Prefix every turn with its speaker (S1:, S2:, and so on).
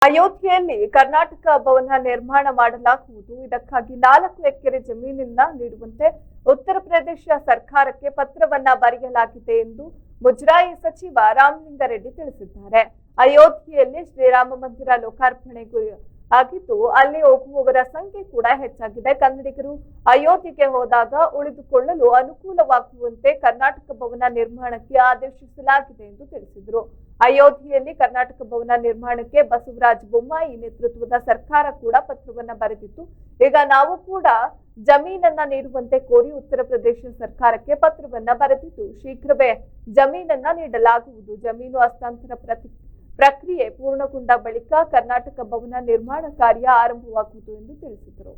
S1: ಅಯೋಧ್ಯೆಯಲ್ಲಿ ಕರ್ನಾಟಕ ಭವನ ನಿರ್ಮಾಣ ಮಾಡಲಾಗುವುದು. ಇದಕ್ಕಾಗಿ 4 ಎಕರೆ ಜಮೀನನ್ನ ನೀಡುವಂತೆ ಉತ್ತರ ಪ್ರದೇಶ ಸರ್ಕಾರಕ್ಕೆ ಪತ್ರವನ್ನ ಬರೆಯಲಾಗಿದೆ ಎಂದು ಮುಜರಾಯಿ ಸಚಿವ ರಾಮಲಿಂಗಾರೆಡ್ಡಿ ತಿಳಿಸಿದ್ದಾರೆ. ಅಯೋಧ್ಯೆಯಲ್ಲಿ ಶ್ರೀರಾಮ ಮಂದಿರ ಲೋಕಾರ್ಪಣೆಗೂ ಆಗಿದ್ದು ಅಲ್ಲಿ ಹೋಗುವವರ ಸಂಖ್ಯೆ ಕೂಡ ಹೆಚ್ಚಾಗಿದೆ. ಕನ್ನಡಿಗರು ಅಯೋಧ್ಯೆಗೆ ಹೋದಾಗ ಉಳಿದುಕೊಳ್ಳಲು ಅನುಕೂಲವಾಗುವಂತೆ ಕರ್ನಾಟಕ ಭವನ ನಿರ್ಮಾಣಕ್ಕೆ ಆದೇಶಿಸಲಾಗಿದೆ ಎಂದು ತಿಳಿಸಿದರು. ಅಯೋಧ್ಯೆಯಲ್ಲಿ ಕರ್ನಾಟಕ ಭವನ ನಿರ್ಮಾಣಕ್ಕೆ ಬಸವರಾಜ ಬೊಮ್ಮಾಯಿ ನೇತೃತ್ವದ ಸರ್ಕಾರ ಕೂಡ ಪತ್ರವನ್ನ ಬರೆದಿತ್ತು. ಈಗ ನಾವು ಕೂಡ ಜಮೀನನ್ನ ನೀಡುವಂತೆ ಕೋರಿ ಉತ್ತರ ಪ್ರದೇಶ ಸರ್ಕಾರಕ್ಕೆ ಪತ್ರವನ್ನ ಬರೆದಿದ್ದು ಶೀಘ್ರವೇ ಜಮೀನನ್ನ ನೀಡಲಾಗುವುದು. ಜಮೀನು ಹಸ್ತಾಂತರ ಪ್ರಕ್ರಿಯೆ ಪೂರ್ಣಗೊಂಡ ಬಳಿಕ ಕರ್ನಾಟಕ ಭವನ ನಿರ್ಮಾಣ ಕಾರ್ಯ ಆರಂಭವಾಗುವುದು ಎಂದು ತಿಳಿಸಿದರು.